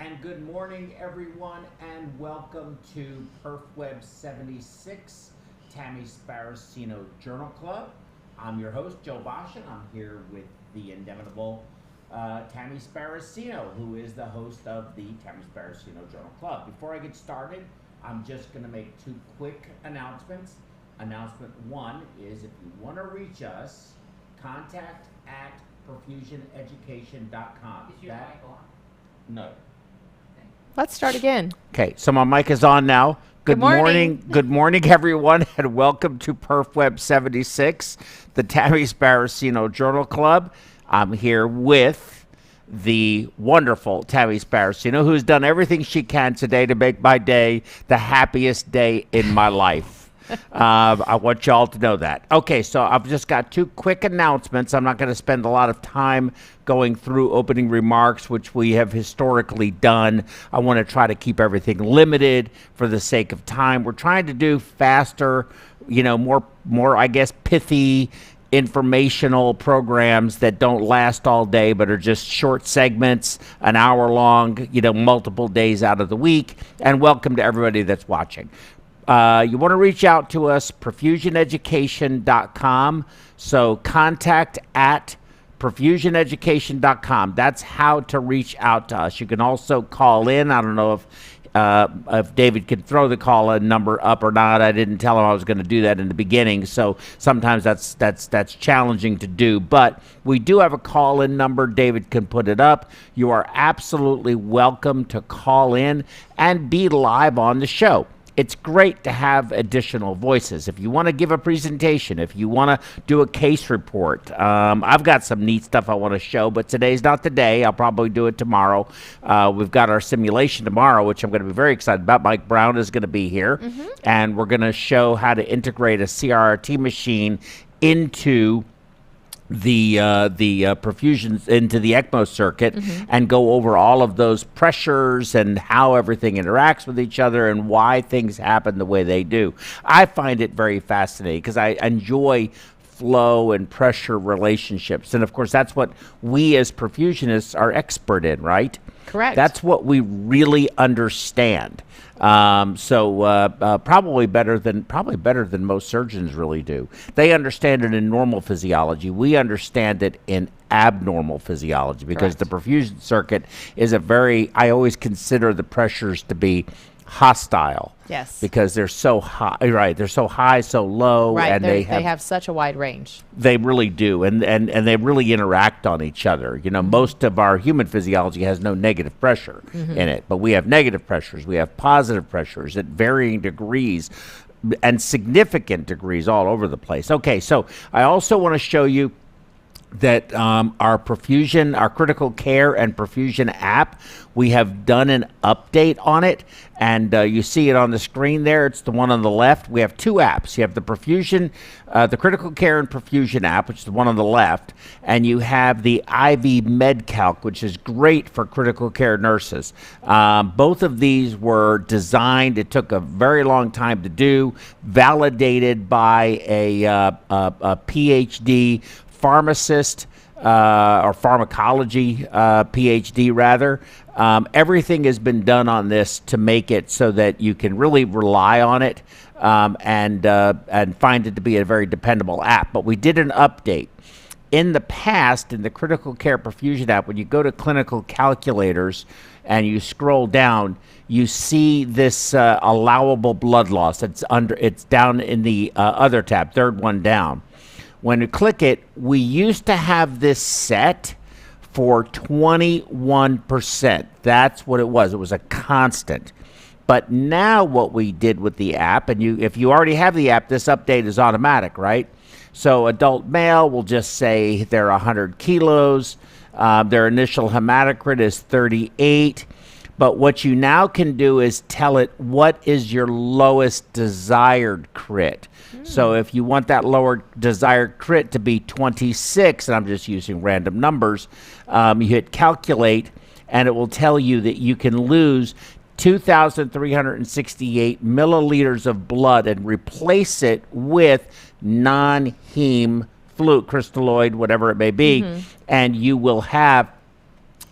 And good morning, everyone, and welcome to PerfWeb 76, Tammy Sparacino Journal Club. I'm your host, Joe Bosch, and I'm here with the inimitable Tammy Sparacino, who is the host of the Tammy Sparacino Journal Club. Before I get started, I'm just going to make two quick announcements. Announcement one is if you want to reach us, contact at perfusioneducation.com. Is your mic on? No. Let's start again. Okay, so my mic is on now. Good morning. Good morning, everyone, and welcome to PerfWeb 76, the Tammy Sparacino Journal Club. I'm here with the wonderful Tammy Sparacino, who's done everything she can today to make my day the happiest day in my life. I want y'all to know that. Okay, so I've just got two quick announcements. I'm not going to spend a lot of time going through opening remarks, which we have historically done. I want to try to keep everything limited for the sake of time. We're trying to do faster, more, I guess, pithy, informational programs that don't last all day but are just short segments, an hour long, multiple days out of the week. And welcome to everybody that's watching. You want to reach out to us, perfusioneducation.com. So contact at perfusioneducation.com. That's how to reach out to us. You can also call in. I don't know if David could throw the call-in number up or not. I didn't tell him I was going to do that in the beginning, so sometimes that's challenging to do. But we do have a call-in number. David can put it up. You are absolutely welcome to call in and be live on the show. It's great to have additional voices. If you want to give a presentation, if you want to do a case report, I've got some neat stuff I want to show, but today's not the day. I'll probably do it tomorrow. We've got our simulation tomorrow, which I'm going to be very excited about. Mike Brown is going to be here, and we're going to show how to integrate a CRRT machine into the perfusion into the ECMO circuit and go over all of those pressures and how everything interacts with each other and why things happen the way they do. I find it very fascinating because I enjoy flow and pressure relationships. And of course, that's what we as perfusionists are expert in, right? Correct. That's what we really understand. Probably better than most surgeons really do. They understand it in normal physiology. We understand it in abnormal physiology because the perfusion circuit is I always consider the pressures to be hostile. Yes. Because they're so high, right? They're so high, so low, right. And they have such a wide range. They really do, and they really interact on each other. Most of our human physiology has no negative pressure in it, but we have negative pressures. We have positive pressures at varying degrees and significant degrees all over the place. Okay, so I also want to show you that our critical care and perfusion app, we have done an update on it, and you see it on the screen there. It's the one on the left. We have two apps. You have the perfusion, the critical care and perfusion app, which is the one on the left, and you have the IV MedCalc, which is great for critical care nurses. Both of these were designed. It took a very long time to do, validated by a PhD pharmacist or pharmacology PhD rather. Everything has been done on this to make it so that you can really rely on it and find it to be a very dependable app. But we did an update. In the past, in the critical care perfusion app, when you go to clinical calculators and you scroll down, you see this allowable blood loss. It's down in the other tab, third one down. When you click it, we used to have this set for 21%. That's what it was. It was a constant. But now what we did with the app, and if you already have the app, this update is automatic, right? So adult male will just say they're 100 kilos. Their initial hematocrit is 38. But what you now can do is tell it what is your lowest desired crit. So if you want that lower desired crit to be 26, and I'm just using random numbers, you hit calculate, and it will tell you that you can lose 2,368 milliliters of blood and replace it with non-heme fluid, crystalloid, whatever it may be, and you will have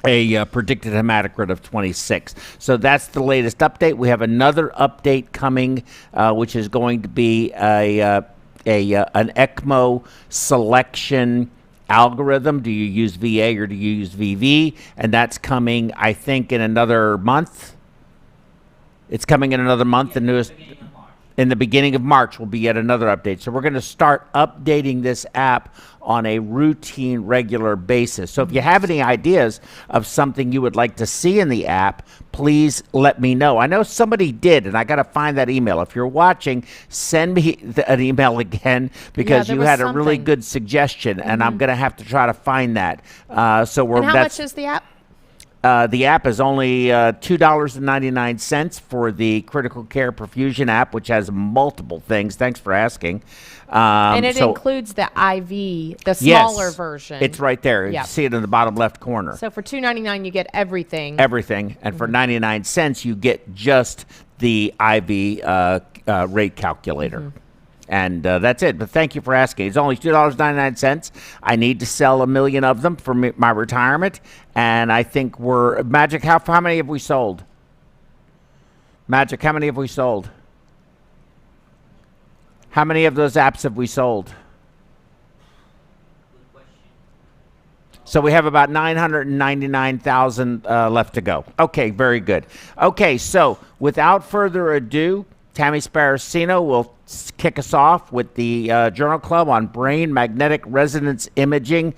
a predicted hematocrit of 26. So that's the latest update. We have another update coming, which is going to be an ECMO selection algorithm. Do you use VA or do you use VV? And that's coming, I think, in another month. It's coming in another month. The newest. In the beginning of March will be yet another update. So we're going to start updating this app on a routine, regular basis. So if you have any ideas of something you would like to see in the app, please let me know. I know somebody did, and I got to find that email. If you're watching, send me an email again, because you had a really good suggestion, and I'm going to have to try to find that. And how much is the app? The app is only $2.99 for the critical care perfusion app, which has multiple things. Thanks for asking. And it includes the IV, the smaller version. It's right there. You see it in the bottom left corner. So for $2.99, you get everything. Everything. And for 99 cents, you get just the IV rate calculator. And that's it. But thank you for asking. It's only $2.99. I need to sell 1 million of them for my retirement. And I think we're... Magic, how many have we sold? Magic, how many have we sold? How many of those apps have we sold? So we have about 999,000 left to go. Okay, very good. Okay, so without further ado, Tammy Sparacino will kick us off with the Journal Club on brain magnetic resonance imaging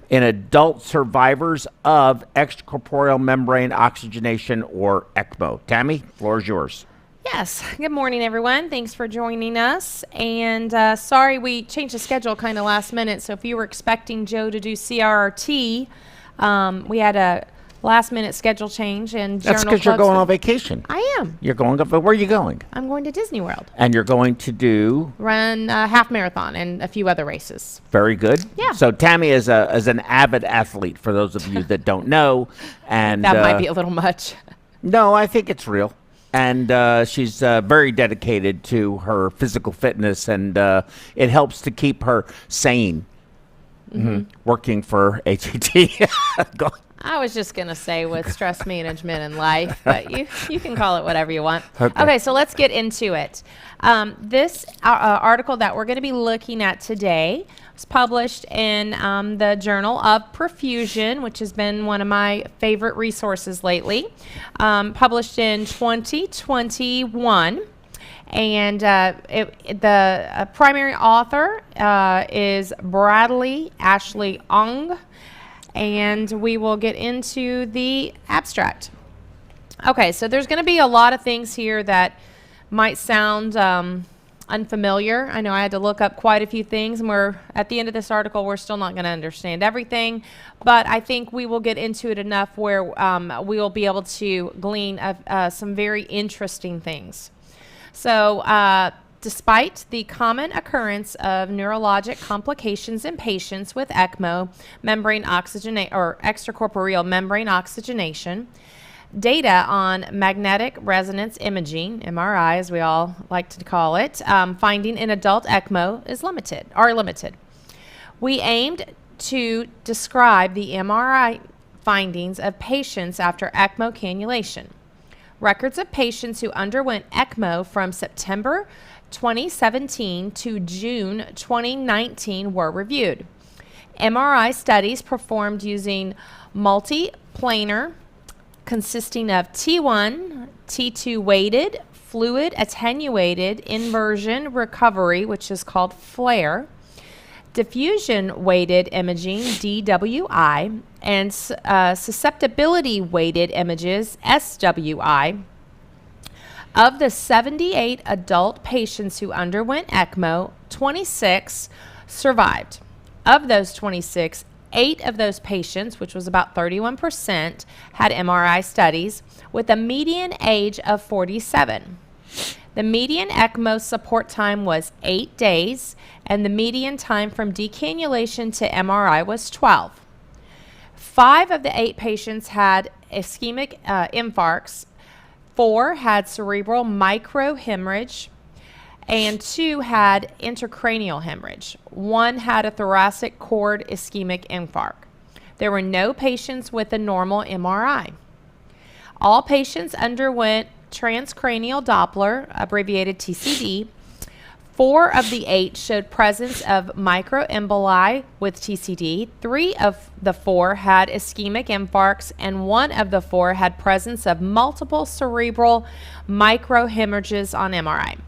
in adult survivors of extracorporeal membrane oxygenation, or ECMO. Tammy, floor is yours. Yes. Good morning, everyone. Thanks for joining us. And sorry we changed the schedule kind of last minute. So if you were expecting Joe to do CRRT, we had a last-minute schedule change, and that's because you're going on vacation. I am. You're going, but where are you going? I'm going to Disney World. And you're going to run a half marathon and a few other races. Very good. Yeah. So Tammy is an avid athlete, for those of you that don't know, and that might be a little much. No, I think it's real. And she's very dedicated to her physical fitness, and it helps to keep her sane. Working for HET. I was just going to say with stress management in life, but you can call it whatever you want. Okay, so let's get into it. This article that we're going to be looking at today was published in the Journal of Perfusion, which has been one of my favorite resources lately, published in 2021. And the primary author is Bradley Ashley Ong, and we will get into the abstract. Okay, so there's going to be a lot of things here that might sound unfamiliar. I know I had to look up quite a few things, and we're at the end of this article, we're still not going to understand everything, but I think we will get into it enough where we will be able to glean some very interesting things. So, despite the common occurrence of neurologic complications in patients with ECMO, membrane oxygenation, or extracorporeal membrane oxygenation, data on magnetic resonance imaging, MRI as we all like to call it, finding in adult ECMO are limited. We aimed to describe the MRI findings of patients after ECMO cannulation. Records of patients who underwent ECMO from September 2017 to June 2019 were reviewed. MRI studies performed using multiplanar consisting of T1, T2 weighted, fluid attenuated inversion recovery, which is called FLAIR, diffusion weighted imaging, DWI, and susceptibility weighted images, SWI. Of the 78 adult patients who underwent ECMO, 26 survived. Of those 26, 8 of those patients, which was about 31%, had MRI studies with a median age of 47. The median ECMO support time was 8 days, and the median time from decannulation to MRI was 12. 5 of the 8 patients had ischemic infarcts, 4 had cerebral microhemorrhage, and 2 had intracranial hemorrhage. 1 had a thoracic cord ischemic infarct. There were no patients with a normal MRI. All patients underwent transcranial Doppler, abbreviated TCD. 4 of the 8 showed presence of microemboli with TCD. 3 of the 4 had ischemic infarcts, and 1 of the 4 had presence of multiple cerebral microhemorrhages on MRI.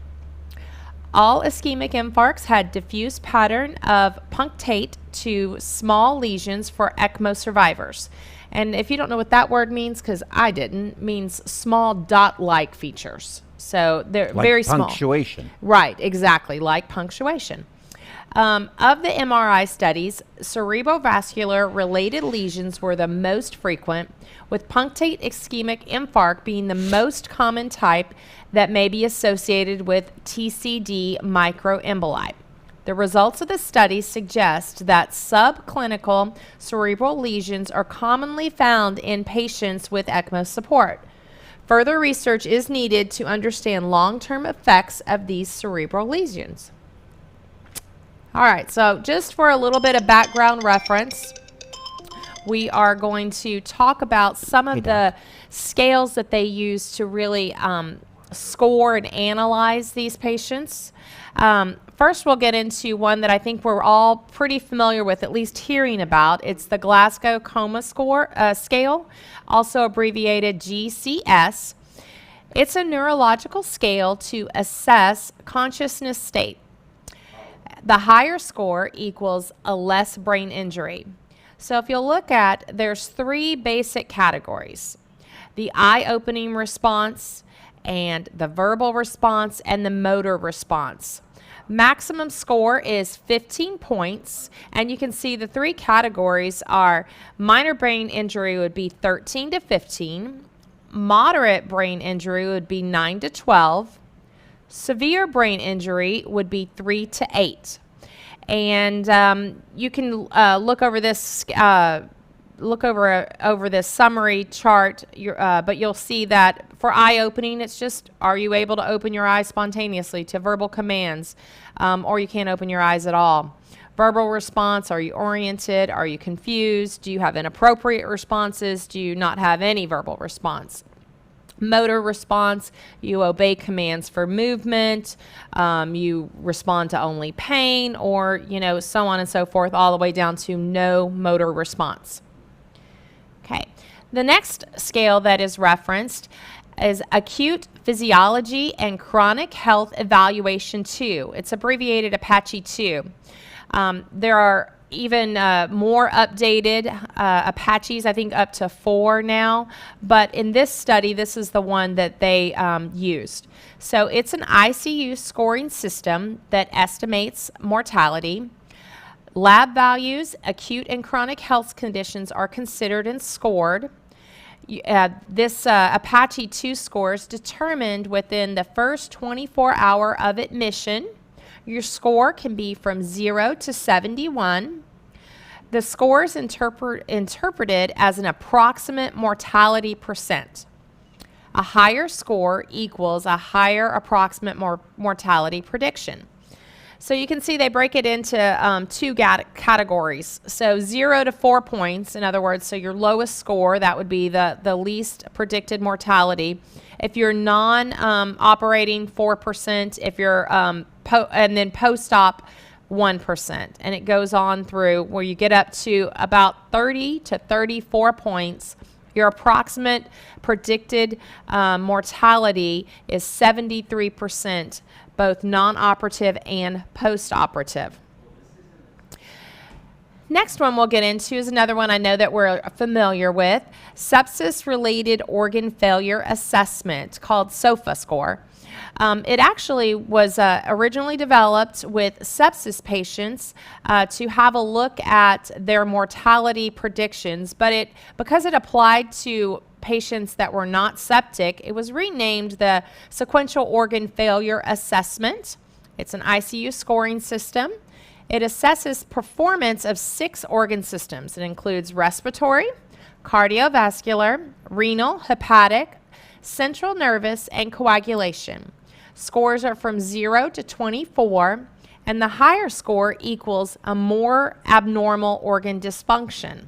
All ischemic infarcts had diffuse pattern of punctate to small lesions for ECMO survivors. And if you don't know what that word means, because I didn't, means small dot-like features. So they're Like very small. punctuation. Right, exactly, like punctuation. Of the MRI studies, cerebrovascular related lesions were the most frequent, with punctate ischemic infarct being the most common type that may be associated with TCD microemboli. The results of the study suggest that subclinical cerebral lesions are commonly found in patients with ECMO support. Further research is needed to understand long-term effects of these cerebral lesions. All right, so just for a little bit of background reference, we are going to talk about some of the scales that they use to really score and analyze these patients. First, we'll get into one that I think we're all pretty familiar with, at least hearing about. It's the Glasgow Coma Scale, also abbreviated GCS. It's a neurological scale to assess consciousness state. The higher score equals a less brain injury. So if you'll look at, there's 3 basic categories: the eye-opening response, and the verbal response, and the motor response. Maximum score is 15 points, and you can see the 3 categories are: minor brain injury would be 13 to 15, moderate brain injury would be 9 to 12, severe brain injury would be 3 to 8. And you can look over this over this summary chart, but you'll see that for eye opening, it's just, are you able to open your eyes spontaneously to verbal commands, or you can't open your eyes at all. Verbal response, are you oriented? Are you confused? Do you have inappropriate responses? Do you not have any verbal response? Motor response, you obey commands for movement, you respond to only pain, or, so on and so forth, all the way down to no motor response. Okay, the next scale that is referenced is Acute Physiology and Chronic Health Evaluation 2. It's abbreviated Apache 2. There are even more updated Apaches, I think up to 4 now, but in this study, this is the one that they used. So it's an ICU scoring system that estimates mortality. Lab values, acute and chronic health conditions are considered and scored. This Apache 2 score is determined within the first 24 hours of admission. Your score can be from 0 to 71. The score is interpreted as an approximate mortality percent. A higher score equals a higher approximate mortality prediction. So you can see they break it into 2 categories. So 0 to 4 points, in other words, so your lowest score, that would be the least predicted mortality. If you're non-operating, 4%. If you're and then post-op, 1%. And it goes on through where you get up to about 30 to 34 points. Your approximate predicted mortality is 73%, both non-operative and post-operative. Next one we'll get into is another one I know that we're familiar with, sepsis-related organ failure assessment, called SOFA score. It actually was originally developed with sepsis patients to have a look at their mortality predictions, but because it applied to patients that were not septic, it was renamed the Sequential Organ Failure Assessment. It's an ICU scoring system. It assesses performance of 6 organ systems. It includes respiratory, cardiovascular, renal, hepatic, central nervous, and coagulation. Scores are from 0 to 24, and the higher score equals a more abnormal organ dysfunction.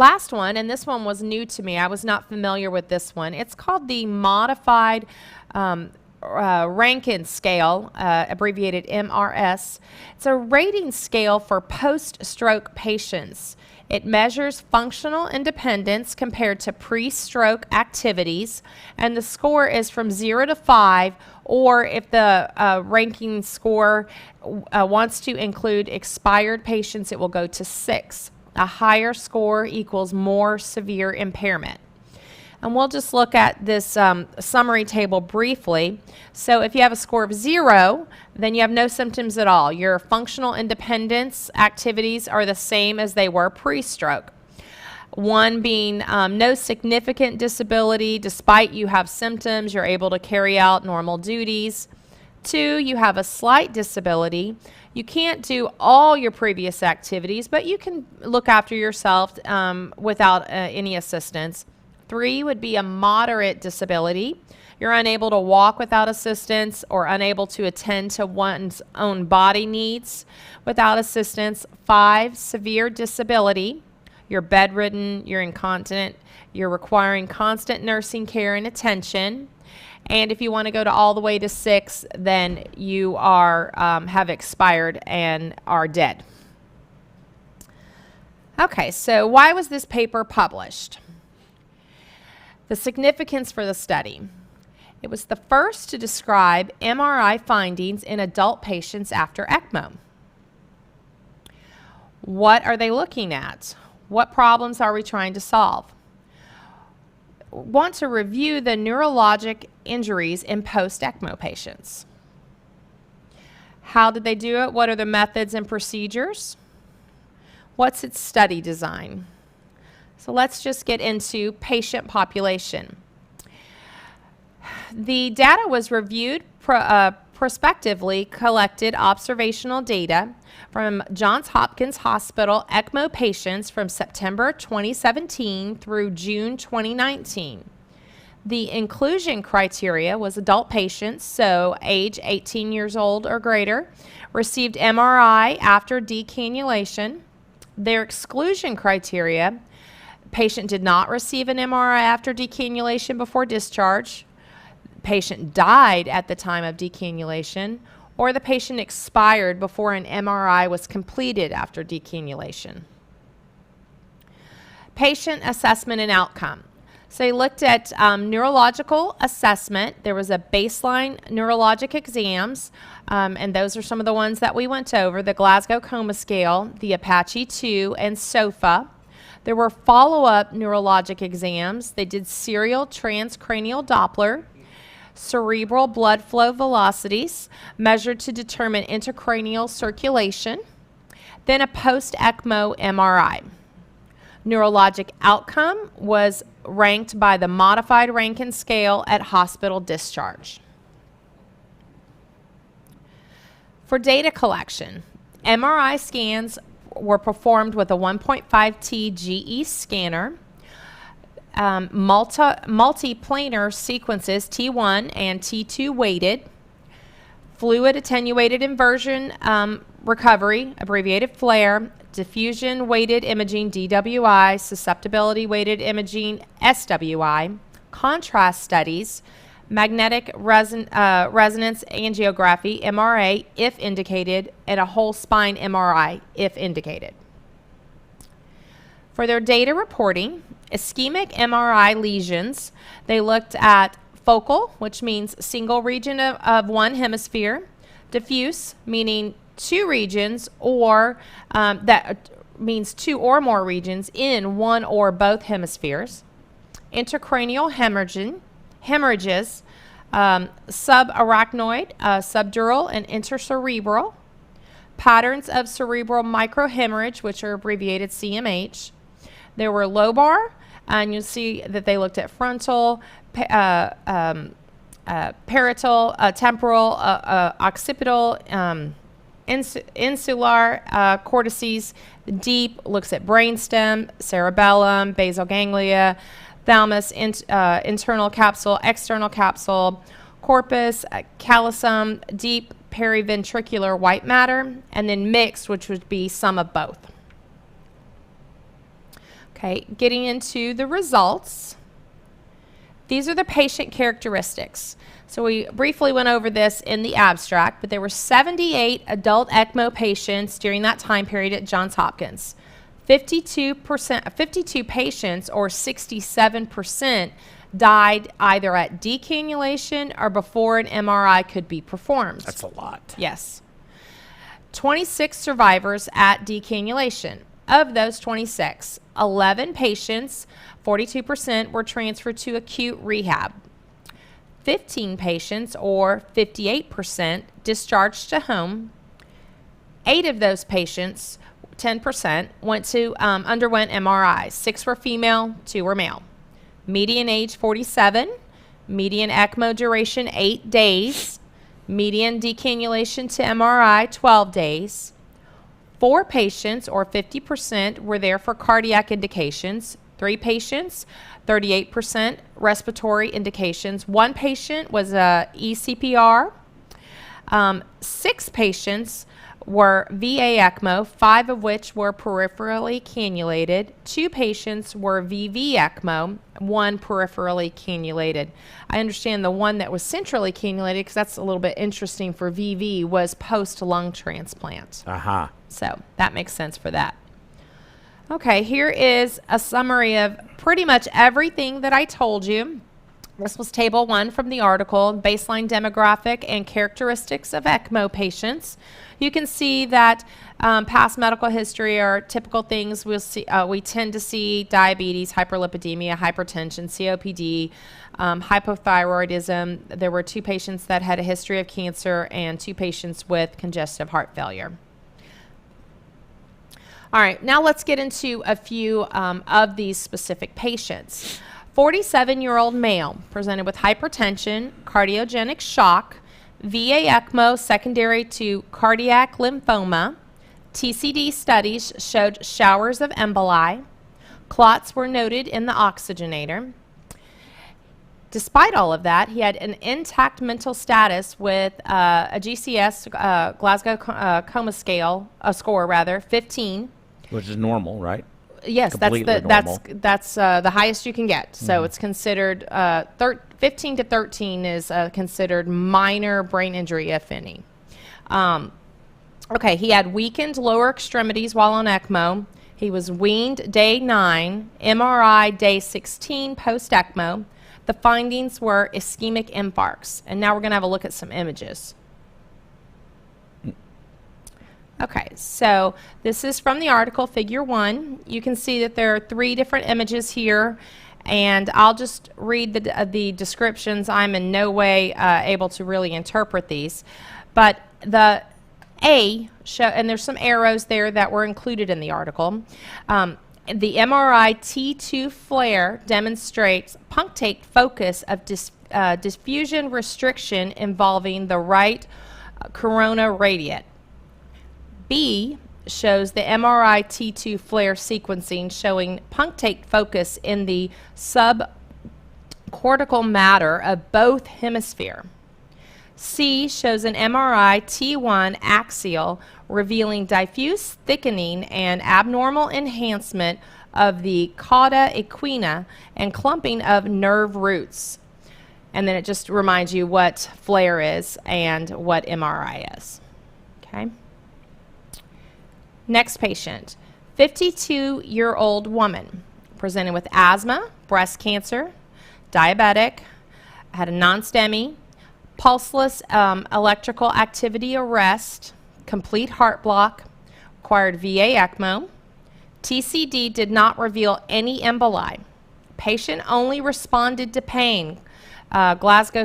last one, and this one was new to me. I was not familiar with this one. It's called the Modified Rankin Scale, abbreviated MRS. It's a rating scale for post-stroke patients. It measures functional independence compared to pre-stroke activities, and the score is from 0 to 5, or if the ranking score wants to include expired patients, it will go to 6. A higher score equals more severe impairment. And we'll just look at this summary table briefly. So if you have a score of 0, then you have no symptoms at all. Your functional independence activities are the same as they were pre-stroke. 1 being no significant disability, despite you have symptoms, you're able to carry out normal duties. 2, you have a slight disability. You can't do all your previous activities, but you can look after yourself without any assistance. 3 would be a moderate disability. You're unable to walk without assistance or unable to attend to one's own body needs without assistance. 5, severe disability. You're bedridden, you're incontinent, you're requiring constant nursing care and attention. And if you want to go to all the way to 6, then you are have expired and are dead. Okay, so why was this paper published? The significance for the study. It was the first to describe MRI findings in adult patients after ECMO. What are they looking at? What problems are we trying to solve? Want to review the neurologic injuries in post-ECMO patients. How did they do it? What are the methods and procedures? What's its study design? So let's just get into patient population. The data was reviewed prospectively, collected observational data from Johns Hopkins Hospital ECMO patients from September 2017 through June 2019. The inclusion criteria was adult patients, so age 18 years old or greater, received MRI after decannulation. Their exclusion criteria: patient did not receive an MRI after decannulation before discharge, patient died at the time of decannulation, or the patient expired before an MRI was completed after decannulation. Patient assessment and outcome. So they looked at neurological assessment. There was a baseline neurologic exams, and those are some of the ones that we went over: the Glasgow Coma Scale, the Apache 2, and SOFA. There were follow-up neurologic exams. They did serial transcranial Doppler, cerebral blood flow velocities measured to determine intracranial circulation, then a post-ECMO MRI. Neurologic outcome was ranked by the Modified Rankin Scale at hospital discharge. For data collection, MRI scans were performed with a 1.5T GE scanner, multiplanar sequences T1 and T2 weighted, fluid attenuated inversion recovery, abbreviated FLAIR, diffusion weighted imaging DWI, susceptibility weighted imaging SWI, contrast studies, magnetic resonance angiography MRA if indicated, and a whole spine MRI if indicated. For their data reporting, ischemic MRI lesions, they looked at focal, which means single region of one hemisphere, diffuse, meaning two regions, or that means two or more regions in one or both hemispheres, intracranial hemorrhages, subarachnoid, subdural, and intercerebral, patterns of cerebral microhemorrhage, which are abbreviated CMH. There were lobar, and you'll see that they looked at frontal, parietal, temporal, occipital, insular cortices. Deep looks at brainstem, cerebellum, basal ganglia, thalamus, internal capsule, external capsule, corpus, callosum, deep periventricular white matter, and then mixed, which would be some of both. Okay, getting into the results. These are the patient characteristics. So we briefly went over this in the abstract, but there were 78 adult ECMO patients during that time period at Johns Hopkins. 52 patients, or 67%, died either at decannulation or before an MRI could be performed. That's a lot. Yes. 26 survivors at decannulation. Of those 26, 11 patients, 42%, were transferred to acute rehab. 15 patients, or 58%, discharged to home. 8 of those patients, 10%, underwent MRIs. 6 were female, 2 were male. Median age 47, median ECMO duration 8 days, median decannulation to MRI 12 days. 4 patients, or 50%, were there for cardiac indications. 3 patients, 38%, respiratory indications. 1 patient was a ECPR. 6 patients were VA ECMO, 5 of which were peripherally cannulated. 2 patients were VV ECMO, 1 peripherally cannulated. I understand the one that was centrally cannulated, because that's a little bit interesting for VV, was post-lung transplant. So that makes sense for that. Okay, here is a summary of pretty much everything that I told you. This was table 1 from the article, baseline demographic and characteristics of ECMO patients. You can see that past medical history are typical things. We tend to see diabetes, hyperlipidemia, hypertension, COPD, hypothyroidism. There were 2 patients that had a history of cancer and 2 patients with congestive heart failure. All right, now let's get into a few of these specific patients. 47-year-old male presented with hypertension, cardiogenic shock, VA ECMO secondary to cardiac lymphoma. TCD studies showed showers of emboli. Clots were noted in the oxygenator. Despite all of that, he had an intact mental status with a GCS, Glasgow Coma Scale, score 15. Which is normal, right? Yes, that's the highest you can get. So it's considered 15 to 13 is considered minor brain injury, if any. Okay, he had weakened lower extremities while on ECMO. He was weaned day 9, MRI day 16 post ECMO. The findings were ischemic infarcts. And now we're going to have a look at some images. Okay, so this is from the article, figure 1. You can see that there are 3 different images here, and I'll just read the descriptions. I'm in no way able to really interpret these, but the A show, and there's some arrows there that were included in the article. The MRI T2 flare demonstrates punctate focus of diffusion restriction involving the right corona radiate. B shows the MRI T2 flare sequencing showing punctate focus in the subcortical matter of both hemisphere. C shows an MRI T1 axial revealing diffuse thickening and abnormal enhancement of the cauda equina and clumping of nerve roots. And then it just reminds you what flare is and what MRI is. Okay. Next patient, 52-year-old woman, presented with asthma, breast cancer, diabetic, had a non-STEMI, pulseless electrical activity arrest, complete heart block, required VA ECMO. TCD did not reveal any emboli. Patient only responded to pain. Glasgow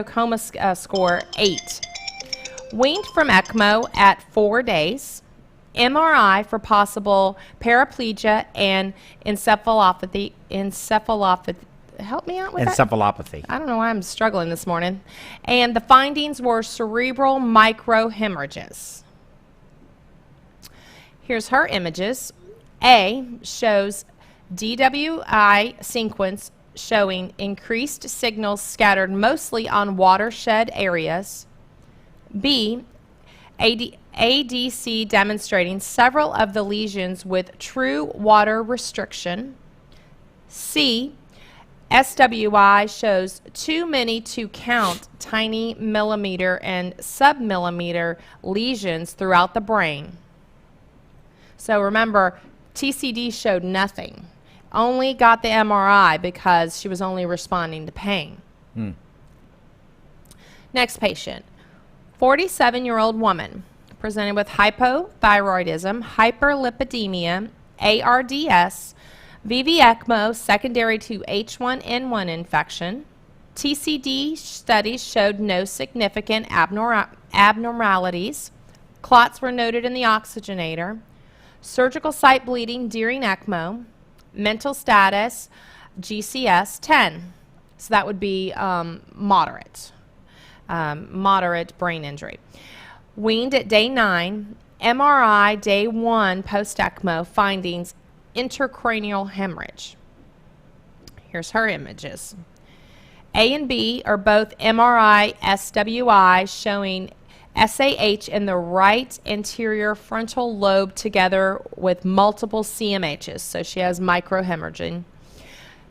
Coma score 8. Weaned from ECMO at 4 days. MRI for possible paraplegia and encephalopathy. Help me out with that. Encephalopathy. I don't know why I'm struggling this morning. And the findings were cerebral microhemorrhages. Here's her images. A shows DWI sequence showing increased signals scattered mostly on watershed areas. B, ADC demonstrating several of the lesions with true water restriction. C, SWI shows too many to count tiny millimeter and submillimeter lesions throughout the brain. So remember, TCD showed nothing. Only got the MRI because she was only responding to pain. Next patient, 47-year-old woman, presented with hypothyroidism, hyperlipidemia, ARDS, VV ECMO secondary to H1N1 infection. TCD studies showed no significant abnormalities. Clots were noted in the oxygenator. Surgical site bleeding during ECMO. Mental status, GCS 10. So that would be moderate brain injury. Weaned at day 9. MRI day 1 post-ECMO findings, intracranial hemorrhage. Here's her images. A and B are both MRI SWI showing SAH in the right anterior frontal lobe together with multiple CMHs. So she has microhemorrhaging.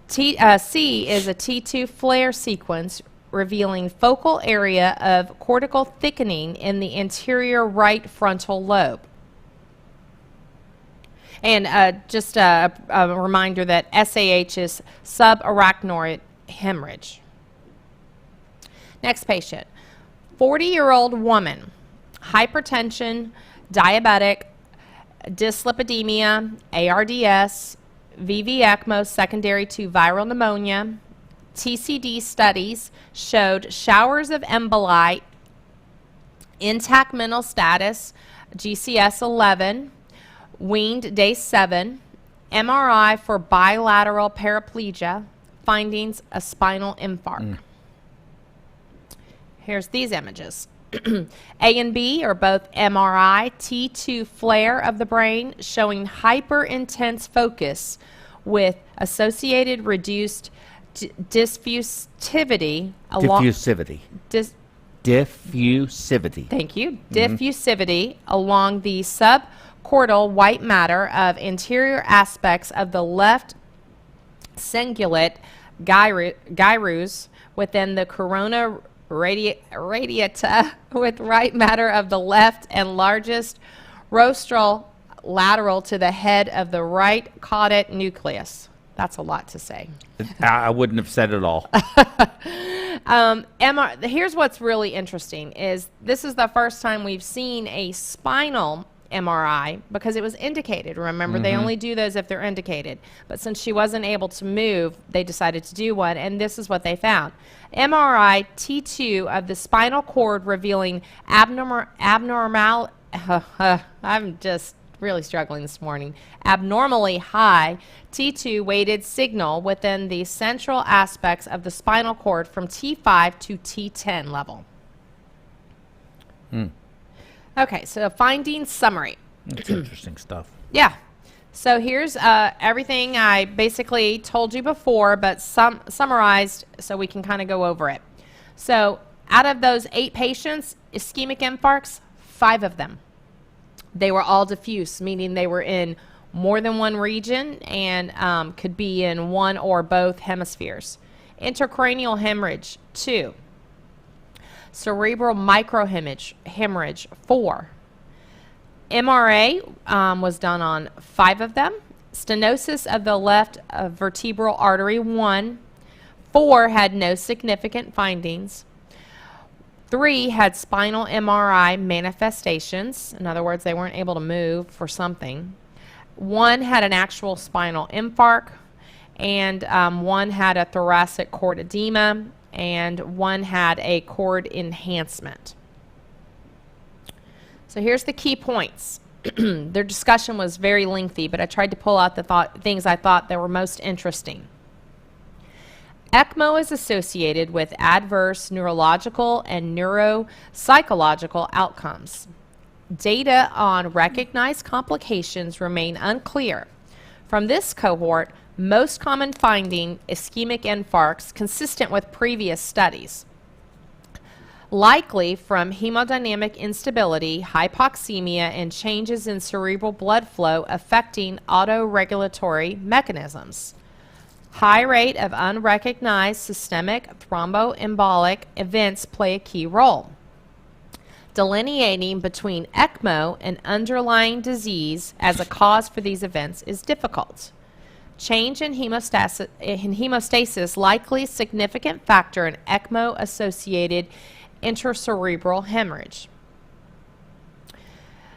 C is a T2 flare sequence revealing focal area of cortical thickening in the anterior right frontal lobe. And just a reminder that SAH is subarachnoid hemorrhage. Next patient, 40-year-old woman, hypertension, diabetic, dyslipidemia, ARDS, VV ECMO secondary to viral pneumonia. TCD studies showed showers of emboli, intact mental status, GCS 11, weaned day 7, MRI for bilateral paraplegia, findings a spinal infarct. Here's these images. A and B are both MRI T2 flare of the brain showing hyper-intense focus with associated reduced diffusivity. Diffusivity. Thank you. Diffusivity along the subcortical white matter of anterior aspects of the left cingulate gyrus within the corona radiata with right matter of the left and largest rostral lateral to the head of the right caudate nucleus. That's a lot to say. I wouldn't have said it all. Here's what's really interesting is this is the first time we've seen a spinal MRI because it was indicated. Remember, they only do those if they're indicated. But since she wasn't able to move, they decided to do one, and this is what they found. MRI T2 of the spinal cord revealing abnormal I'm just really struggling this morning. Abnormally high T2 weighted signal within the central aspects of the spinal cord from T5 to T10 level. Okay, so findings summary. That's interesting stuff. Yeah. So here's everything I basically told you before, but summarized so we can kind of go over it. So out of those 8 patients, ischemic infarcts, 5 of them. They were all diffuse, meaning they were in more than one region and could be in one or both hemispheres. Intracranial hemorrhage, 2. Cerebral microhemorrhage, 4. MRA was done on 5 of them. Stenosis of the left vertebral artery, 1. 4 had no significant findings. 3 had spinal MRI manifestations. In other words, they weren't able to move for something. 1 had an actual spinal infarct, and 1 had a thoracic cord edema, and 1 had a cord enhancement. So here's the key points. Their discussion was very lengthy, but I tried to pull out the things I thought that were most interesting. ECMO is associated with adverse neurological and neuropsychological outcomes. Data on recognized complications remain unclear. From this cohort, most common finding ischemic infarcts consistent with previous studies. likely from hemodynamic instability, hypoxemia, and changes in cerebral blood flow affecting autoregulatory mechanisms. High rate of unrecognized systemic thromboembolic events play a key role. Delineating between ECMO and underlying disease as a cause for these events is difficult. Change in hemostasis likely significant factor in ECMO-associated intracerebral hemorrhage.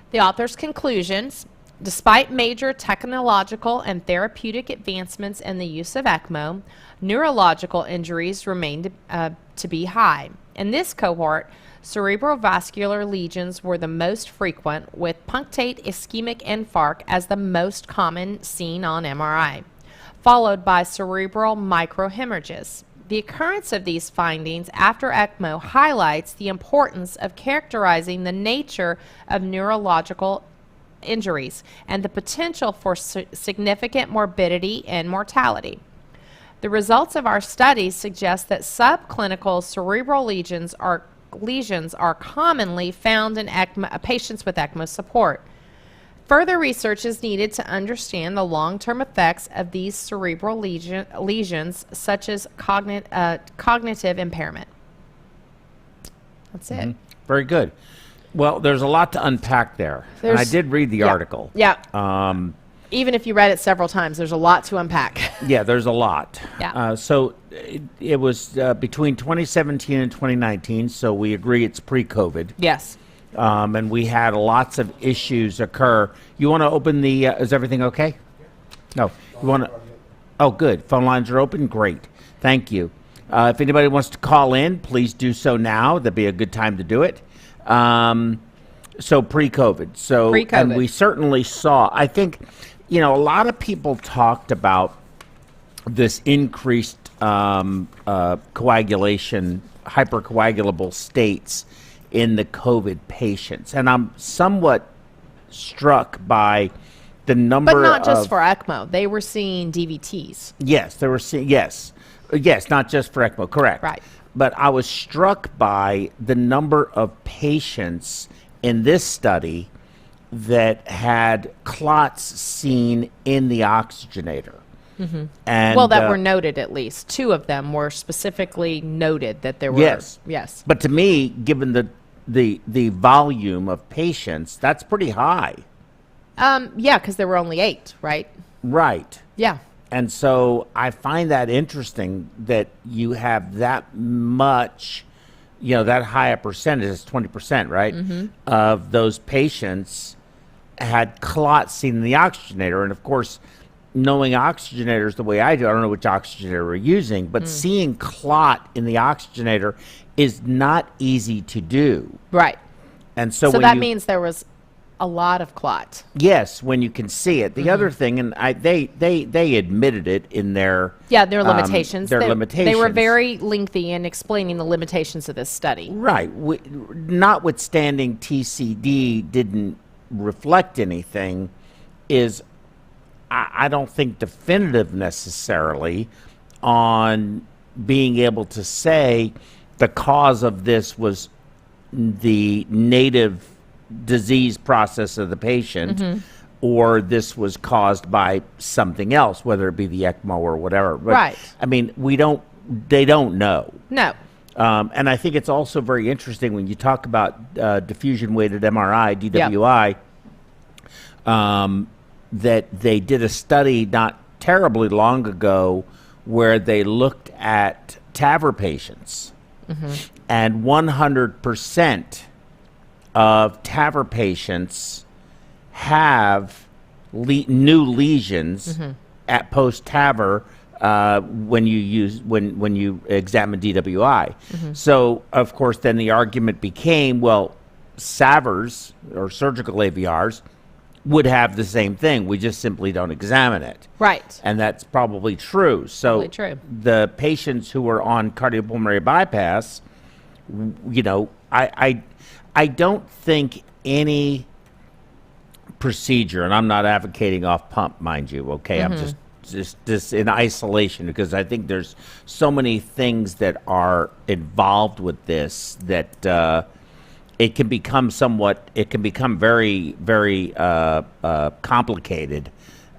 The author's conclusions: despite major technological and therapeutic advancements in the use of ECMO, neurological injuries remain to be high. In this cohort, cerebrovascular lesions were the most frequent, with punctate ischemic infarct as the most common seen on MRI, followed by cerebral microhemorrhages. The occurrence of these findings after ECMO highlights the importance of characterizing the nature of neurological injuries and the potential for significant morbidity and mortality. The results of our studies suggest that subclinical cerebral lesions are commonly found in patients with ECMO support. Further research is needed to understand the long-term effects of these cerebral lesions, such as cognitive impairment. That's it. Very good. Well, there's a lot to unpack there. And I did read the article. Yeah. Even if you read it several times, there's a lot to unpack. Yeah, there's a lot. Yeah. So it was between 2017 and 2019, so we agree it's pre-COVID. Yes. And we had lots of issues occur. You want to open the, is everything okay? No. You want to, oh, good. Phone lines are open? Great. Thank you. If anybody wants to call in, please do so now. That'd be a good time to do it. So pre-COVID. So, pre-COVID. And we certainly saw, I think, a lot of people talked about this increased coagulation, hypercoagulable states in the COVID patients. And I'm somewhat struck by the number of... But not just for ECMO. They were seeing DVTs. Yes, they were seeing, yes, not just for ECMO, correct. Right. But I was struck by the number of patients in this study that had clots seen in the oxygenator. Mm-hmm. And, well, that were noted at least. 2 of them were specifically noted that there were. Yes. Yes. But to me, given the volume of patients, that's pretty high. Yeah, because there were only 8, right? Right. Yeah. And so I find that interesting that you have that much, that high a percentage, is 20%, right? Mm-hmm. Of those patients had clots seen in the oxygenator. And of course, knowing oxygenators the way I do, I don't know which oxygenator we're using, but seeing clot in the oxygenator is not easy to do. Right. And so that means there was a lot of clot. Yes, when you can see it. The other thing, and they admitted it in their their limitations. Limitations. They were very lengthy in explaining the limitations of this study. Right. Notwithstanding TCD didn't reflect anything, is I don't think definitive necessarily on being able to say the cause of this was the native disease process of the patient, or this was caused by something else, whether it be the ECMO or whatever. But, right. I mean, they don't know. No. And I think it's also very interesting when you talk about diffusion-weighted MRI, DWI, that they did a study not terribly long ago where they looked at TAVR patients, and 100% of TAVR patients have new lesions at post-TAVR when you examine DWI. So of course then the argument became, well, SAVRs or surgical AVRs would have the same thing. We just simply don't examine it. Right. And that's probably true. So probably true. The patients who are on cardiopulmonary bypass, I don't think any procedure, and I'm not advocating off pump, mind you, okay? I'm just just in isolation, because I think there's so many things that are involved with this that it can become very, very complicated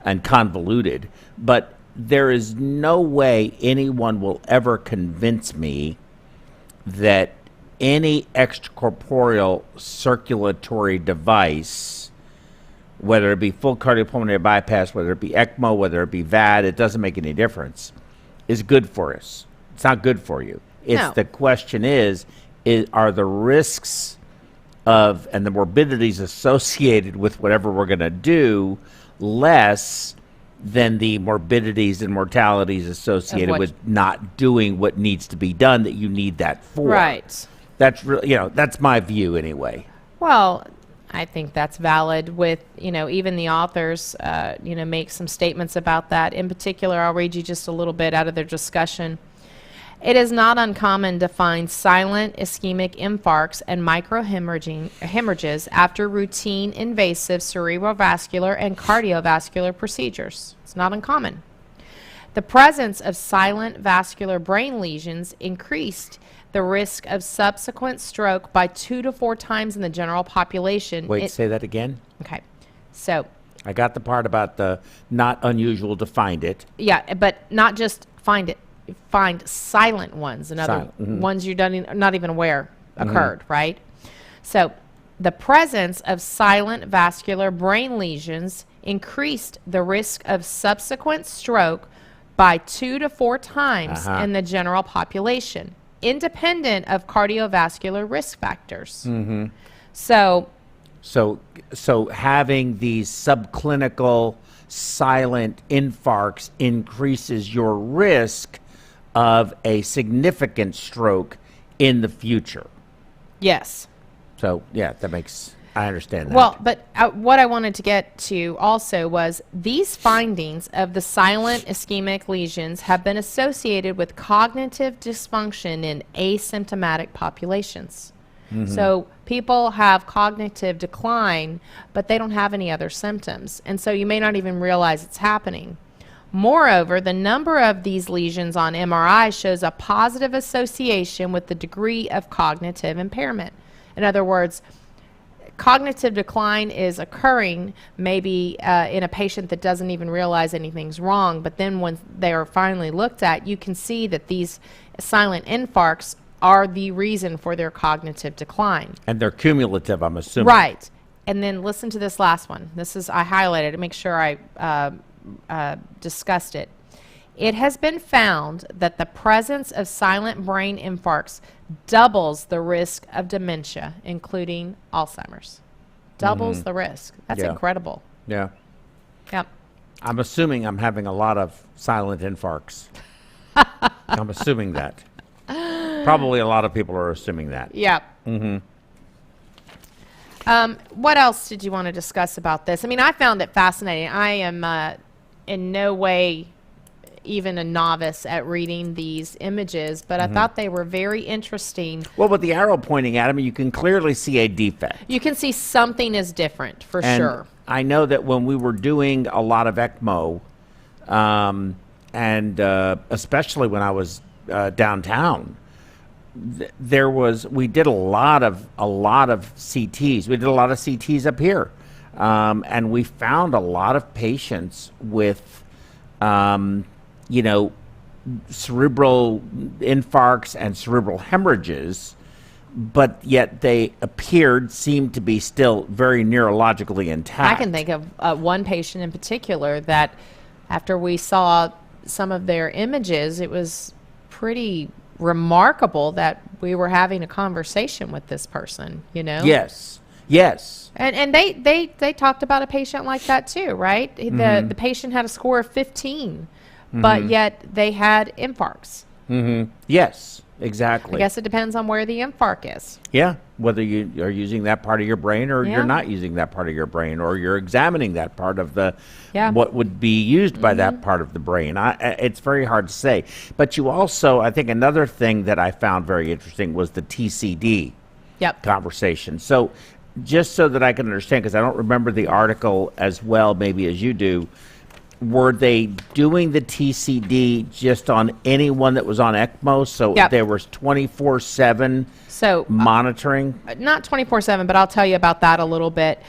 and convoluted. But there is no way anyone will ever convince me that any extracorporeal circulatory device, whether it be full cardiopulmonary bypass, whether it be ECMO, whether it be VAD, it doesn't make any difference, is good for us. It's not good for you. No. The question is are the risks of and the morbidities associated with whatever we're going to do less than the morbidities and mortalities associated with not doing what needs to be done that you need that for? Right. That's really, that's my view anyway. Well, I think that's valid with, even the authors, make some statements about that. In particular, I'll read you just a little bit out of their discussion. It is not uncommon to find silent ischemic infarcts and microhemorrhages after routine invasive cerebrovascular and cardiovascular procedures. It's not uncommon. The presence of silent vascular brain lesions increased the risk of subsequent stroke by 2 to 4 times in the general population. Wait, say that again? Okay. So I got the part about the not unusual to find it. Yeah, but not just find it. Find silent ones, in other ones you're not even aware occurred, right? So the presence of silent vascular brain lesions increased the risk of subsequent stroke by 2 to 4 times in the general population, independent of cardiovascular risk factors. So having these subclinical silent infarcts increases your risk of a significant stroke in the future. Yes. So, yeah, I understand that. Well, but what I wanted to get to also was these findings of the silent ischemic lesions have been associated with cognitive dysfunction in asymptomatic populations. So people have cognitive decline, but they don't have any other symptoms. And so you may not even realize it's happening. Moreover, the number of these lesions on MRI shows a positive association with the degree of cognitive impairment. In other words, cognitive decline is occurring maybe in a patient that doesn't even realize anything's wrong, but then when they are finally looked at, you can see that these silent infarcts are the reason for their cognitive decline. And they're cumulative, I'm assuming. Right. And then listen to this last one. I highlighted it to make sure I discussed it. It has been found that the presence of silent brain infarcts doubles the risk of dementia, including Alzheimer's. Doubles the risk. That's incredible. Yeah. Yep. I'm assuming I'm having a lot of silent infarcts. I'm assuming that. Probably a lot of people are assuming that. Yep. What else did you want to discuss about this? I mean, I found it fascinating. I am in no way even a novice at reading these images, but I thought they were very interesting. Well, with the arrow pointing at them, you can clearly see a defect. You can see something is different, for sure. I know that when we were doing a lot of ECMO, and especially when I was downtown, we did a lot of CTs. We did a lot of CTs up here, and we found a lot of patients with, cerebral infarcts and cerebral hemorrhages, but yet they seemed to be still very neurologically intact. I can think of one patient in particular that after we saw some of their images, it was pretty remarkable that we were having a conversation with this person, Yes. And they talked about a patient like that too, right? The patient had a score of 15, but yet they had infarcts. Yes, exactly. I guess it depends on where the infarct is. Yeah, whether you are using that part of your brain or you're not using that part of your brain, or you're examining that part of what would be used by that part of the brain. It's very hard to say. But you also, I think another thing that I found very interesting was the TCD conversation. So just so that I can understand, because I don't remember the article as well maybe as you do, were they doing the TCD just on anyone that was on ECMO? So Yep. there was 24/7 So monitoring? not 24/7, but I'll tell you about that a little bit.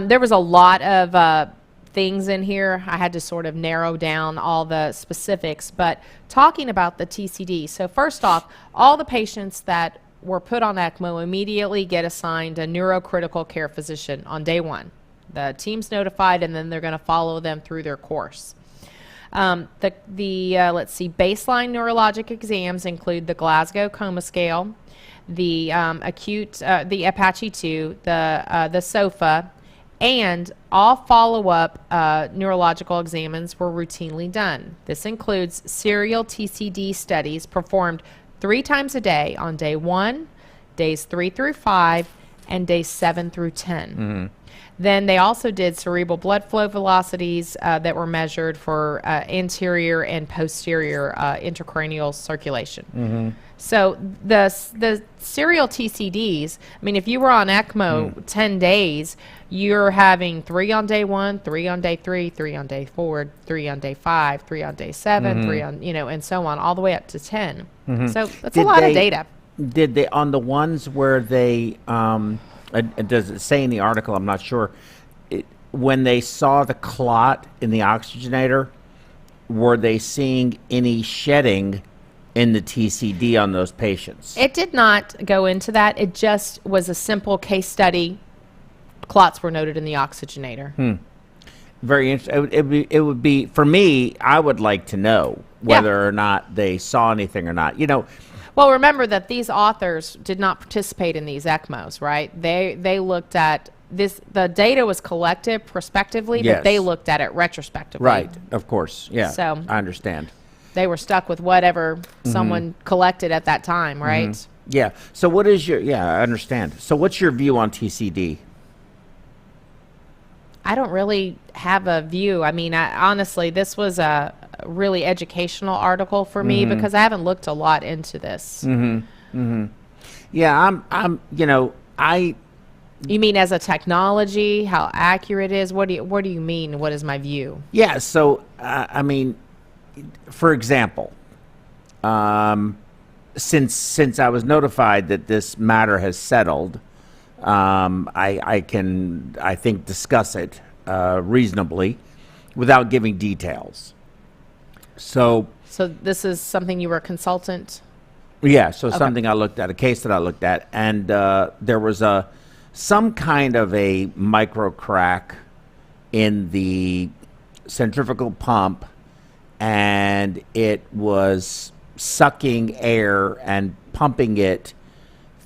There was a lot of things in here. I had to sort of narrow down all the specifics, but talking about the TCD. So first off, all the patients that were put on ECMO immediately get assigned a neurocritical care physician on day one. The team's notified, and then they're going to follow them through their course. Let's see, baseline neurologic exams include the Glasgow Coma Scale, the the Apache 2, the SOFA, and all follow-up neurological exams were routinely done. This includes serial TCD studies performed 3 times a day on day 1, days 3 through 5, and days 7 through 10. Mm-hmm. Then they also did cerebral blood flow velocities that were measured for anterior and posterior intracranial circulation. Mm-hmm. So the serial TCDs, I mean, if you were on ECMO 10 days, you're having 3 on day 1, 3 on day 3, 3 on day 4, 3 on day 5, 3 on day 7, 3 on, and so on, all the way up to 10. Mm-hmm. So that's a lot of data. Did they, on the ones where they, does it say in the article, I'm not sure, when they saw the clot in the oxygenator, were they seeing any shedding in the TCD on those patients? It did not go into that. It just was a simple case study. Clots were noted in the oxygenator. Very interesting. It would be, for me, I would like to know whether or not they saw anything or not. Well, remember that these authors did not participate in these ECMOs, right? They looked at this. The data was collected prospectively, but they looked at it retrospectively. Right, of course. Yeah, so I understand. They were stuck with whatever someone collected at that time, right? Yeah. So what is your, I understand. So what's your view on TCD? I don't really have a view. I mean, honestly, this was a really educational article for me because I haven't looked a lot into this. Yeah, You mean as a technology, how accurate it is? What do you mean? What is my view? Yeah. So I mean, for example, since I was notified that this matter has settled, I can, I think, discuss it reasonably without giving details. So this is something you were a consultant? Yeah, so something I looked at, a case that I looked at, and there was some kind of a micro crack in the centrifugal pump, and it was sucking air and pumping it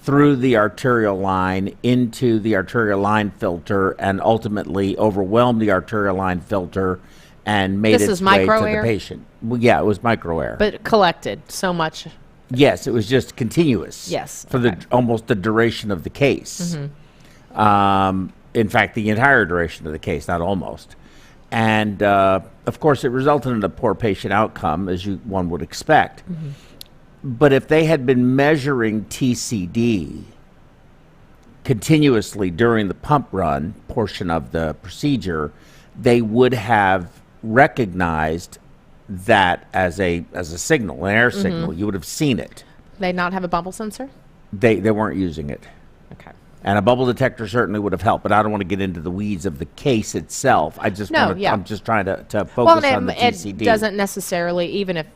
through the arterial line into the arterial line filter, and ultimately overwhelmed the arterial line filter and made its way to the patient. Well, yeah, it was micro air. But collected so much. Yes, it was just continuous. Yes. For almost the duration of the case. In fact, the entire duration of the case, not almost. And of course, it resulted in a poor patient outcome, as one would expect. But if they had been measuring TCD continuously during the pump run portion of the procedure, they would have recognized that as a signal, an air signal. You would have seen it. They not have a bubble sensor? They weren't using it. Okay. And a bubble detector certainly would have helped, but I don't want to get into the weeds of the case itself. I'm just trying to focus on the TCD. It doesn't necessarily, even if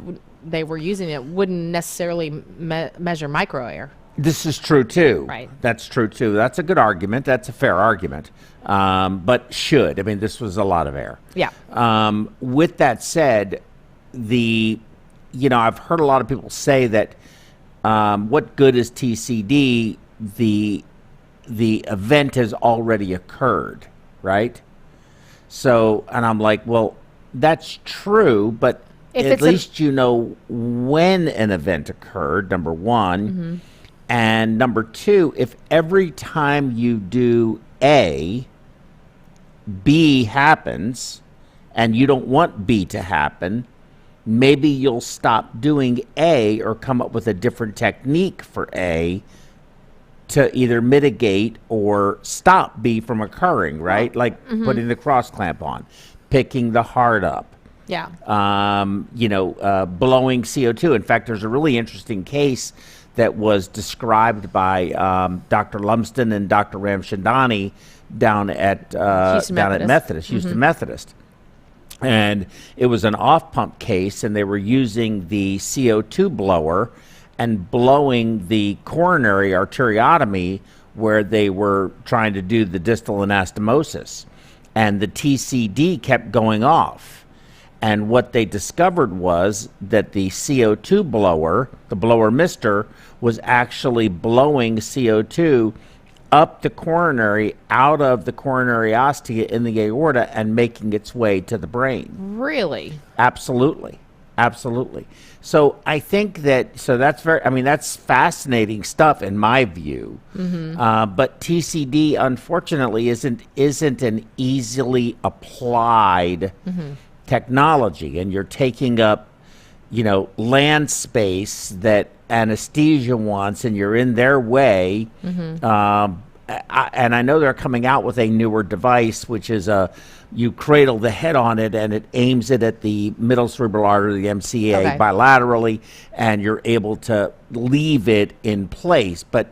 they were using it, wouldn't necessarily measure micro air. This is true too. Right. That's true too. That's a good argument. That's a fair argument. But should. I mean, this was a lot of air. Yeah. With that said, I've heard a lot of people say that what good is TCD? The event has already occurred, right? So, and I'm like, well, that's true, but at least you know when an event occurred, number one. And number two, if every time you do A, B happens, and you don't want B to happen, maybe you'll stop doing A or come up with a different technique for A to either mitigate or stop B from occurring, right? Like putting the cross clamp on, picking the heart up, Yeah. Blowing CO2. In fact, there's a really interesting case that was described by Dr. Lumsden and Dr. Ramchandani down at Houston Methodist. And it was an off-pump case, and they were using the CO2 blower and blowing the coronary arteriotomy where they were trying to do the distal anastomosis. And the TCD kept going off. And what they discovered was that the CO2 blower, the blower mister, was actually blowing CO2 up the coronary, out of the coronary ostia in the aorta, and making its way to the brain. Really? Absolutely. Absolutely. So I think that's fascinating stuff in my view. But TCD, unfortunately, isn't an easily applied technology, and you're taking up, land space that anesthesia wants, and you're in their way. And I know they're coming out with a newer device, which is you cradle the head on it, and it aims it at the middle cerebral artery, the MCA, bilaterally, and you're able to leave it in place. But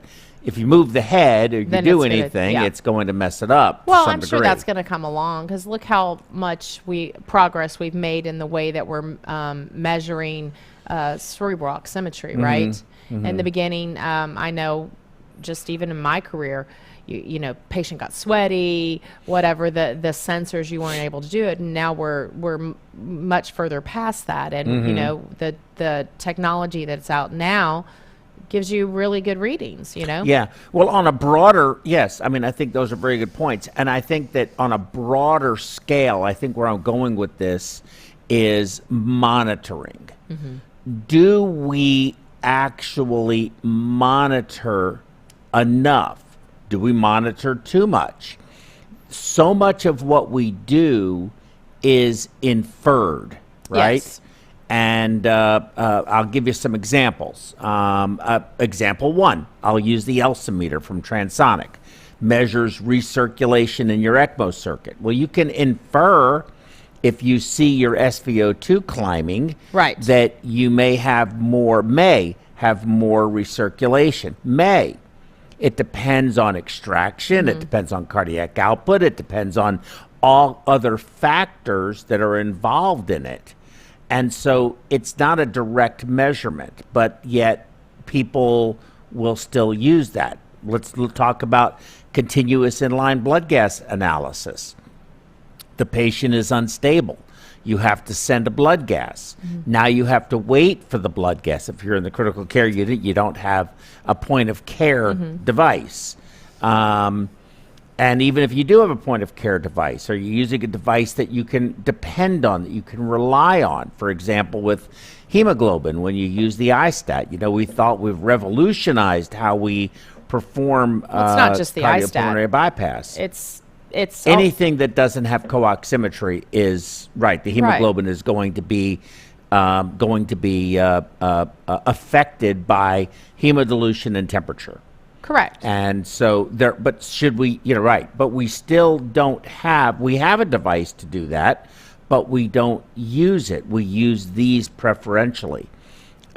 if you move the head or you do anything, it's going to mess it up. Well, I'm sure that's going to come along, because look how much progress we've made in the way that we're measuring cerebral oximetry, right? In the beginning, I know, just even in my career, patient got sweaty, whatever, the sensors, you weren't able to do it, and now we're much further past that, and the technology that's out now gives you really good readings, Yeah. Well, on a broader, yes, I think those are very good points. And I think that on a broader scale, I think where I'm going with this is monitoring. Do we actually monitor enough? Do we monitor too much? So much of what we do is inferred, right? Yes. And I'll give you some examples. Example one, I'll use the ELSA from Transonic. Measures recirculation in your ECMO circuit. Well, you can infer, if you see your SVO2 climbing, right, that you may have more recirculation. It depends on extraction. It depends on cardiac output. It depends on all other factors that are involved in it. And so it's not a direct measurement, but yet people will still use that. Let's talk about continuous inline blood gas analysis. The patient is unstable. You have to send a blood gas. Now you have to wait for the blood gas. If you're in the critical care unit, you don't have a point of care device. And even if you do have a point of care device, or you're using a device that you can depend on, that you can rely on, for example, with hemoglobin, when you use the iStat, we thought we've revolutionized how we perform it's not just the cardiopulmonary iStat. bypass. It's anything that doesn't have co-oximetry is right. The hemoglobin is going to be affected by hemodilution and temperature. Correct. And so but should we, but we still don't have, we have a device to do that, but we don't use it. We use these preferentially.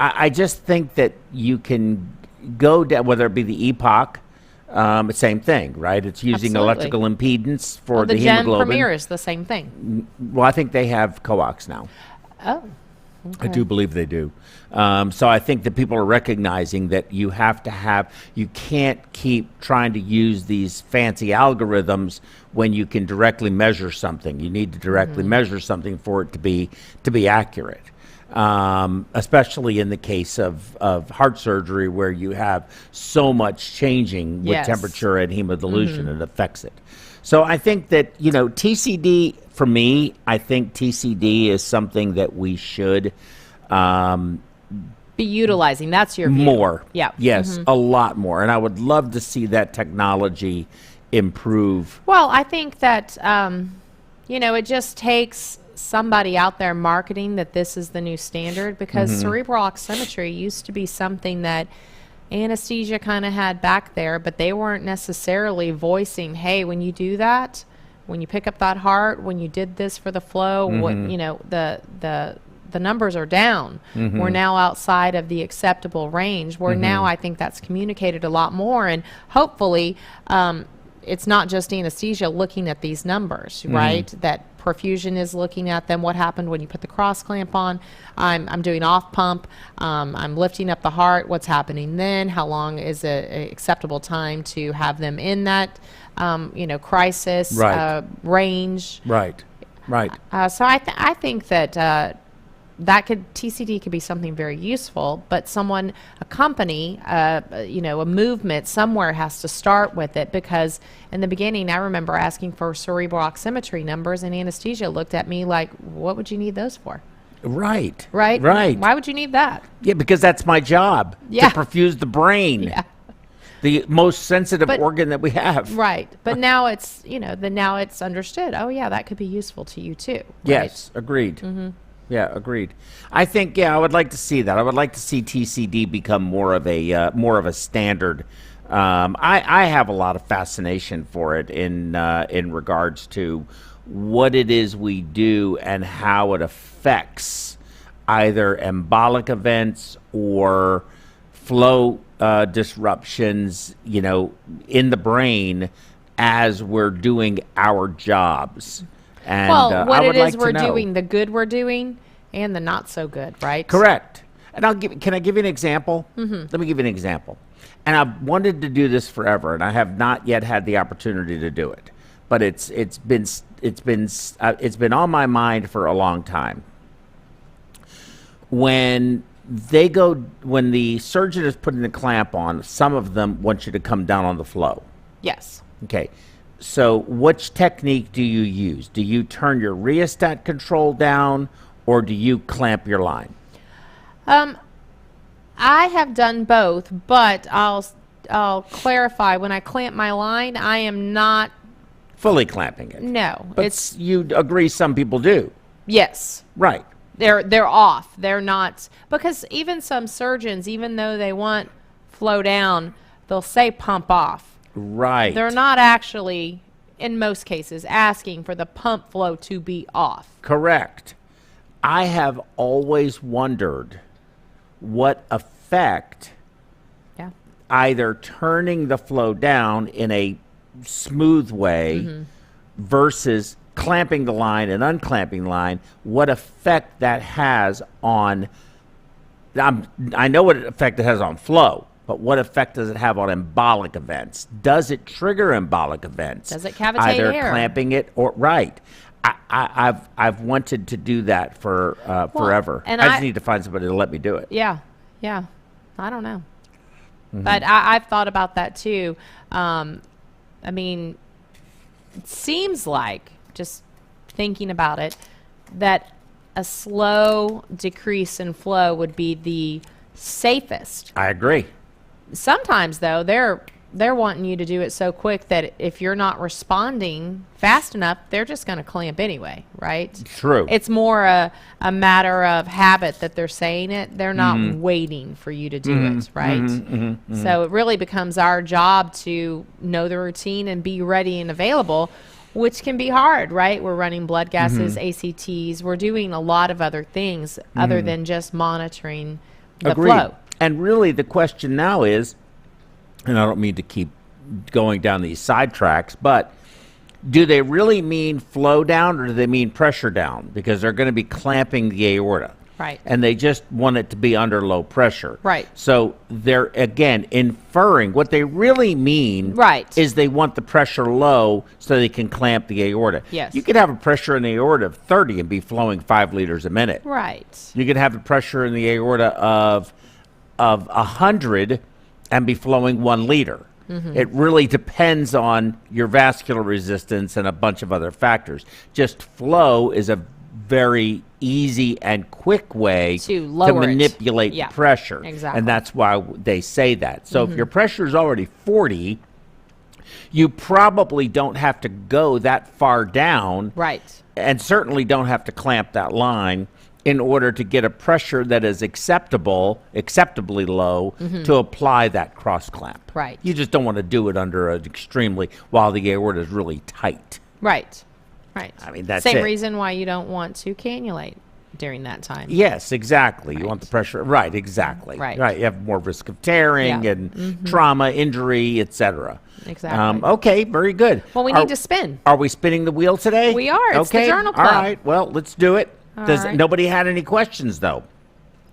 I just think that you can go down, whether it be the EPOC, same thing, right? It's using electrical impedance for the hemoglobin. The Gen Premier is the same thing. Well, I think they have coax now. Oh. Okay. I do believe they do. So I think that people are recognizing that you can't keep trying to use these fancy algorithms when you can directly measure something. You need to directly measure something for it to be accurate. Especially in the case of heart surgery, where you have so much changing with temperature and hemodilution, it affects it. So I think that, TCD, for me, I think TCD is something that we should be utilizing. That's your view. More. Yeah. Yes, a lot more. And I would love to see that technology improve. Well, I think that, it just takes somebody out there marketing that this is the new standard, because cerebral oximetry used to be something that anesthesia kind of had back there, but they weren't necessarily voicing, hey, when you do that, when you pick up that heart, when you did this for the flow, what, you know, the numbers are down. We're now outside of the acceptable range. Where now I think that's communicated a lot more, and hopefully it's not just anesthesia looking at these numbers, right? That perfusion is looking at them. What happened when you put the cross clamp on? I'm doing off pump. I'm lifting up the heart. What's happening then? How long is a acceptable time to have them in that, you know, crisis range? Right. So I think that TCD could be something very useful, but a company, you know, a movement somewhere has to start with it, because in the beginning, I remember asking for cerebral oximetry numbers, and anesthesia looked at me like, what would you need those for? Right. Why would you need that? Yeah, because that's my job, to perfuse the brain. Yeah. The most sensitive organ that we have. Right. But now it's, you know, now it's understood. Oh, yeah, that could be useful to you too. Right? Yes, agreed. Yeah, agreed. I think, I would like to see that. I would like to see TCD become more of a standard. I have a lot of fascination for it in regards to what it is we do and how it affects either embolic events or flow disruptions, you know, in the brain as we're doing our jobs. And, well, what it is like we're doing, the good we're doing, and the not so good, right? Correct. And can I give you an example? Let me give you an example. And I've wanted to do this forever, and I have not yet had the opportunity to do it. But it's been on my mind for a long time. When the surgeon is putting the clamp on, some of them want you to come down on the flow. Yes. Okay. So which technique do you use? Do you turn your rheostat control down, or do you clamp your line? I have done both, but I'll clarify. When I clamp my line, I am not fully clamping it. No. But you agree some people do. Yes. Right. They're off. They're not, because even some surgeons, even though they want flow down, they'll say pump off. Right. They're not actually, in most cases, asking for the pump flow to be off. Correct. I have always wondered what effect either turning the flow down in a smooth way versus clamping the line and unclamping the line, what effect that has on, I know what effect it has on flow, but what effect does it have on embolic events? Does it trigger embolic events? Does it cavitate either air? Clamping it or I've wanted to do that for forever. And I just need to find somebody to let me do it. Yeah. I don't know, but I've thought about that too. I mean, it seems like, just thinking about it, that a slow decrease in flow would be the safest. I agree. Sometimes, though, they're wanting you to do it so quick that if you're not responding fast enough, they're just going to clamp anyway, right? True. It's more a matter of habit that they're saying it. They're not waiting for you to do it, right? So it really becomes our job to know the routine and be ready and available, which can be hard, right? We're running blood gases, ACTs. We're doing a lot of other things other than just monitoring the flow. And really the question now is, and I don't mean to keep going down these sidetracks, but do they really mean flow down, or do they mean pressure down? Because they're going to be clamping the aorta. Right. And they just want it to be under low pressure. Right. So they're, again, inferring what they really mean is they want the pressure low so they can clamp the aorta. Yes. You could have a pressure in the aorta of 30 and be flowing 5 liters a minute. Right. You could have the pressure in the aorta of 100 and be flowing 1 liter. It really depends on your vascular resistance and a bunch of other factors. Just flow is a very easy and quick way to manipulate the pressure. Exactly. And that's why they say that. So if your pressure is already 40, you probably don't have to go that far down. Right. And certainly don't have to clamp that line in order to get a pressure that is acceptably low to apply that cross clamp. Right. You just don't want to do it under an extremely, while the aorta is really tight. Right. Right. I mean, that's Same it. reason why you don't want to cannulate during that time. Yes, exactly. Right. You want the pressure. Right, exactly. Right. You have more risk of tearing Yeah. and trauma, injury, etc. Exactly. Okay, very good. Well, we need to spin. Are we spinning the wheel today? We are. It's the okay. Journal Club. All right. Well, let's do it. All Does right. nobody had any questions though?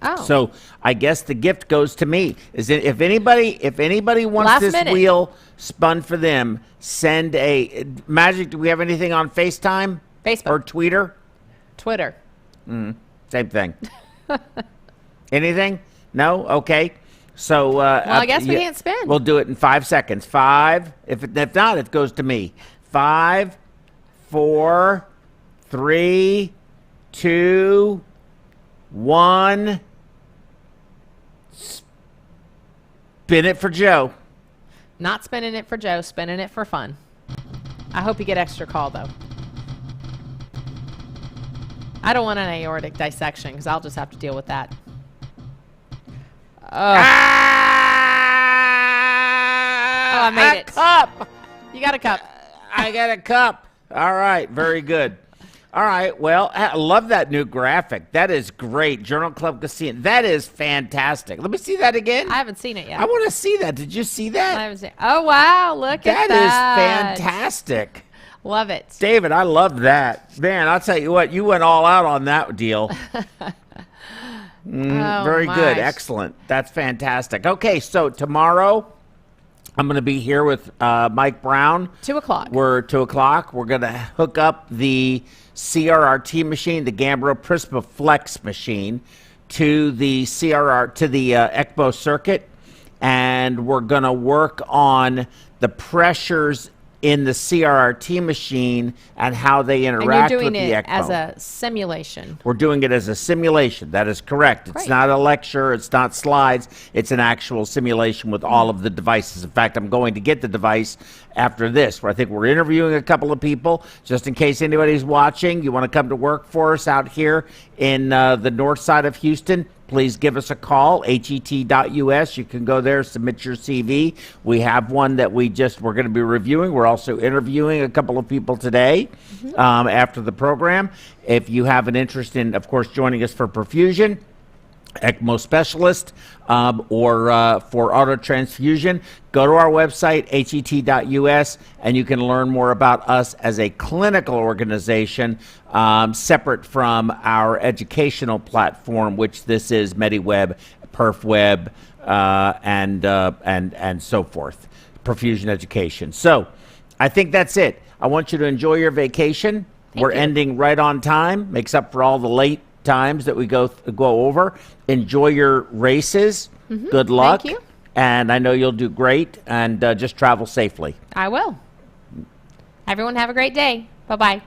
Oh. So I guess the gift goes to me. Is it if anybody wants Last this minute. wheel spun for them, send a Magic. Do we have anything on FaceTime Facebook. or Twitter? Twitter. Same thing. Anything? No. Okay. So Well, I guess we can't spin. We'll do it in 5 seconds. 5. If not, it goes to me. 5, 4, 3, 2, 1. Spin it for Joe. Not spinning it for Joe, spinning it for fun. I hope you get extra call, though. I don't want an aortic dissection because I'll just have to deal with that. Oh, I made it. Cup. You got a cup. I got a cup. All right. Very good. All right. Well, I love that new graphic. That is great. Journal Club Casino. That is fantastic. Let me see that again. I haven't seen it yet. I want to see that. Did you see I that? haven't seen. Oh wow! Look at That that. is fantastic. Love it. David, I love that. Man, I'll tell you what, you went all out on that deal. Very good. my. Excellent. That's fantastic. Okay, so tomorrow I'm going to be here with Mike Brown. 2:00. We're 2 o'clock. We're going to hook up the CRRT machine, the Gambro Prisma Flex machine, to the ECMO circuit, and we're going to work on the pressures in the CRRT machine and how they And interact you're with doing the it ECMO. as a simulation. We're doing it as a simulation. That is correct. It's Great. not a lecture. It's not slides. It's an actual simulation with all of the devices. In fact, I'm going to get the device after this, where I think we're interviewing a couple of people. Just in case anybody's watching, you want to come to work for us out here in the north side of Houston, please give us a call, het.us. You can go there, submit your CV. We have one that we're going to be reviewing. We're also interviewing a couple of people today after the program. If you have an interest in, of course, joining us for perfusion, ECMO specialist, or for auto transfusion, go to our website, het.us, and you can learn more about us as a clinical organization, separate from our educational platform, which this is MediWeb, PerfWeb, and so forth, perfusion education. So I think that's it. I want you to enjoy your vacation. We're you. ending right on time, makes up for all the late times that we go over. Enjoy your races. Good luck. Thank you. And I know you'll do great, and just travel safely. I will. Everyone have a great day. Bye-bye.